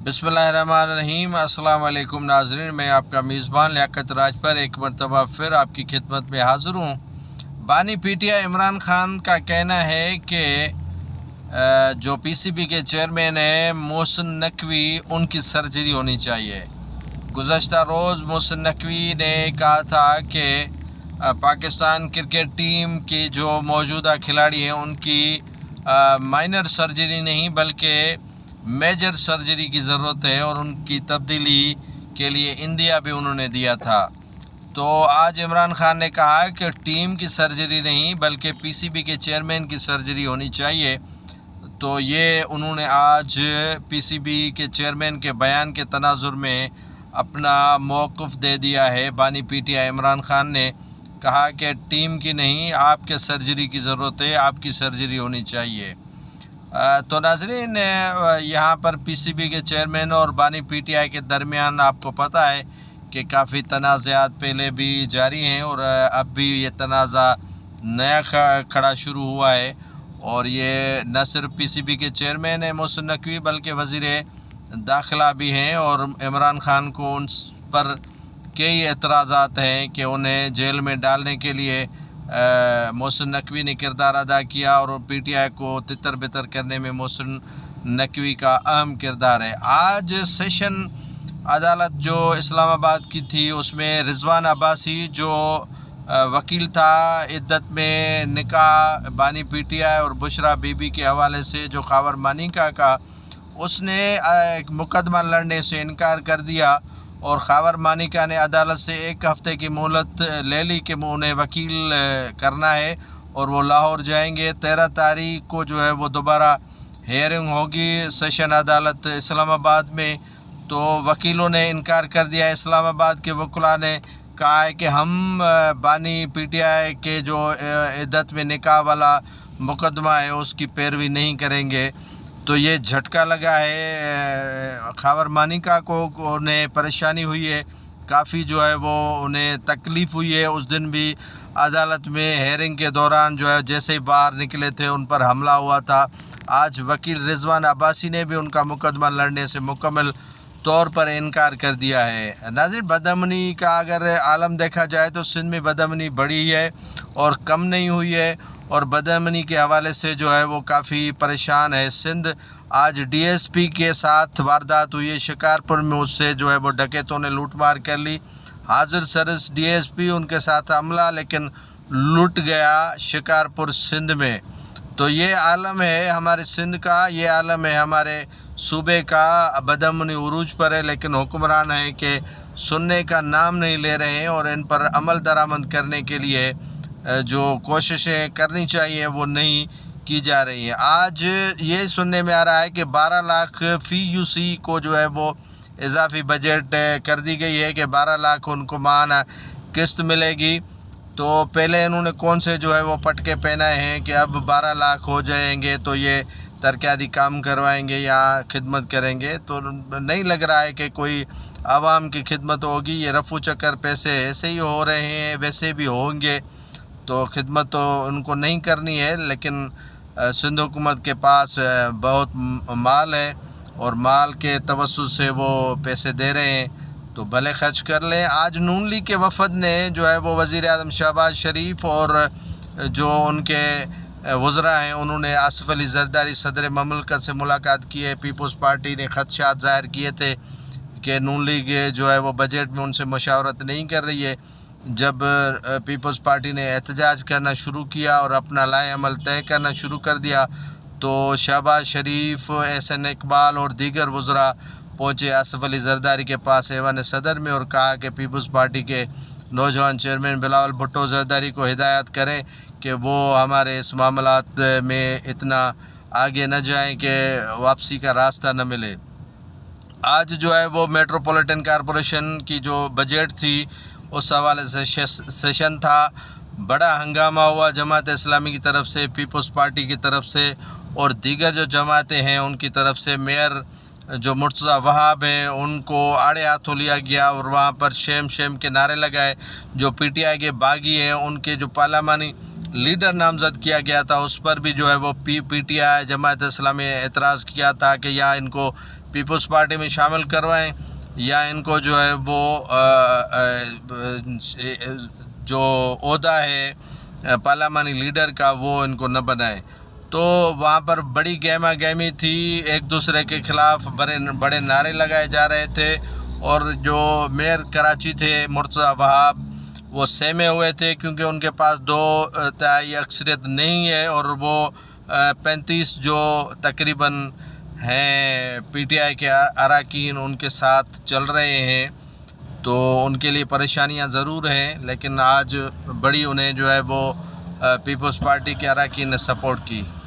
बिस्मिल्लाहिर्रहमानिर्रहीम। अस्सलाम वालेकुम नाज़रीन, मैं आपका मेज़बान लियाकत राजपर एक मरतबा फिर आपकी खिदमत में हाज़िर हूँ। बानी पीटीआई इमरान खान का कहना है कि जो पीसीबी के चेयरमैन हैं मोहसिन नकवी, उनकी सर्जरी होनी चाहिए। गुज़श्ता रोज़ मोहसिन नकवी ने कहा था कि पाकिस्तान क्रिकेट टीम की जो मौजूदा खिलाड़ी हैं उनकी माइनर सर्जरी नहीं बल्कि मेजर सर्जरी की ज़रूरत है और उनकी तब्दीली के लिए इंदिया भी उन्होंने दिया था। तो आज इमरान खान ने कहा कि टीम की सर्जरी नहीं बल्कि पीसीबी के चेयरमैन की सर्जरी होनी चाहिए। तो ये उन्होंने आज पीसीबी के चेयरमैन के बयान के तनाजुर में अपना मौक़िफ़ दे दिया है। बानी पीटीआई इमरान खान ने कहा कि टीम की नहीं, आपके सर्जरी की ज़रूरत है, आपकी सर्जरी होनी चाहिए। तो नाज़रीन, यहाँ पर पीसीबी के चेयरमैन और बानी पीटीआई के दरमियान आपको पता है कि काफ़ी तनाज़ात पहले भी जारी हैं और अब भी ये तनाज़ा नया खड़ा शुरू हुआ है। और ये न सिर्फ पीसीबी के चेयरमैन है मोहसिन नकवी बल्कि वज़ीर दाखिला भी हैं और इमरान खान को उन पर कई एतराज़ात हैं कि उन्हें जेल में डालने के लिए मोहसिन नकवी ने किरदार अदा किया और पीटीआई को तितर बितर करने में मोहसिन नकवी का अहम किरदार है। आज सेशन अदालत जो इस्लामाबाद की थी उसमें रिजवान अब्बासी जो वकील था इद्दत में निकाह बानी पीटीआई और बुशरा बीबी के हवाले से जो खावर मानिका का, उसने एक मुकदमा लड़ने से इनकार कर दिया और खावर मानिका ने अदालत से 1 हफ़्ते की मोहलत ले ली कि उन्हें वकील करना है और वो लाहौर जाएंगे। 13 तारीख को जो है वो दोबारा हेयरिंग होगी सेशन अदालत इस्लामाबाद में। तो वकीलों ने इनकार कर दिया। इस्लामाबाद के वकीला ने कहा है कि हम बानी पीटीआई के जो इद्दत में निकाह वाला मुकदमा है उसकी पैरवी नहीं करेंगे। तो ये झटका लगा है खावर मानिका को, उन्हें परेशानी हुई है, काफ़ी जो है वो उन्हें तकलीफ़ हुई है। उस दिन भी अदालत में हेयरिंग के दौरान जो है जैसे ही बाहर निकले थे उन पर हमला हुआ था। आज वकील रिजवान अब्बासी ने भी उनका मुकदमा लड़ने से मुकम्मल तौर पर इनकार कर दिया है। नाज़रीन, बदअमनी का अगर आलम देखा जाए तो सिंध में बदअमनी बढ़ी है और कम नहीं हुई है और बदअमनी के हवाले से जो है वो काफ़ी परेशान है सिंध। आज डीएसपी के साथ वारदात हुई है शिकारपुर में, उससे जो है वो डकैतों ने लूटमार कर ली। हाजिर सरस डीएसपी, उनके साथ हमला लेकिन लूट गया शिकारपुर सिंध में। तो ये आलम है हमारे सिंध का, ये आलम है हमारे सूबे का। बदअमनी उरूज पर है लेकिन हुक्मरान है कि सुनने का नाम नहीं ले रहे हैं और इन पर अमल दरामद करने के लिए जो कोशिशें करनी चाहिए वो नहीं की जा रही हैं। आज ये सुनने में आ रहा है कि 12 लाख फ़ी यूसी को जो है वो इजाफी बजट कर दी गई है कि 12 लाख उनको माहाना किस्त मिलेगी। तो पहले इन्होंने कौन से जो है वो पटके पहनाए हैं कि अब 12 लाख हो जाएंगे तो ये तरक्याती काम करवाएंगे या खिदमत करेंगे। तो नहीं लग रहा है कि कोई आवाम की खिदमत होगी। ये रफू चक्कर पैसे ऐसे ही हो रहे हैं, वैसे भी होंगे, तो खिदमत तो उनको नहीं करनी है। लेकिन सिंध हुकूमत के पास बहुत माल है और माल के तवस्सुत से वो पैसे दे रहे हैं, तो भले खर्च कर लें। आज नून लीग के वफद ने जो है वो वज़ीर आज़म शहबाज शरीफ और जो उनके वज़रा हैं उन्होंने आसिफ अली ज़रदारी सदर ममलकत से मुलाकात की है। पीपल्स पार्टी ने ख़दशात ज़ाहिर किए थे कि नून लीग जो है वो बजट में उनसे मशावरत नहीं कर रही है। जब पीपल्स पार्टी ने एहतजाज करना शुरू किया और अपना लाए अमल तय करना शुरू कर दिया तो शहबाज शरीफ, एहसन इकबाल और दीगर वज़रा पहुँचे आसिफ अली ज़रदारी के पास ऐवान सदर में और कहा कि पीपल्स पार्टी के नौजवान चेयरमैन बिलावल भुट्टो ज़रदारी को हिदायत करें कि वो हमारे इस मामलात में इतना आगे न जाएं कि वापसी का रास्ता न मिले। आज जो है वो मेट्रोपॉलिटन कॉरपोरेशन की जो बजट थी उस हवाले से सेशन था। बड़ा हंगामा हुआ जमात इस्लामी की तरफ से, पीपल्स पार्टी की तरफ से और दीगर जो जमातें हैं उनकी तरफ से। मेयर जो मुर्तज़ा वहाब हैं उनको आड़े हाथों लिया गया और वहाँ पर शेम शेम के नारे लगाए। जो पीटीआई के बागी हैं उनके जो पार्लियामानी लीडर नामज़द किया गया था उस पर भी जो है वो पीटीआई जमात इस्लामी एतराज़ किया था कि यहाँ इनको پیپلز پارٹی میں شامل کروائیں یا ان کو جو ہے وہ جو عہدہ ہے پارلیمانی لیڈر کا وہ ان کو نہ بنائیں۔ تو وہاں پر بڑی گہما گہمی تھی، ایک دوسرے کے خلاف بڑے نعرے لگائے جا رہے تھے، اور جو میئر کراچی تھے مرتضیٰ وہاب وہ سہمے ہوئے تھے کیونکہ ان کے پاس 2/3 اکثریت نہیں ہے، اور وہ 35 جو تقریباً ہیں پی ٹی آئی کے اراکین ان کے ساتھ چل رہے ہیں، تو ان کے لیے پریشانیاں ضرور ہیں، لیکن آج بڑی انہیں جو ہے وہ پیپلز پارٹی کے اراکین نے سپورٹ کی۔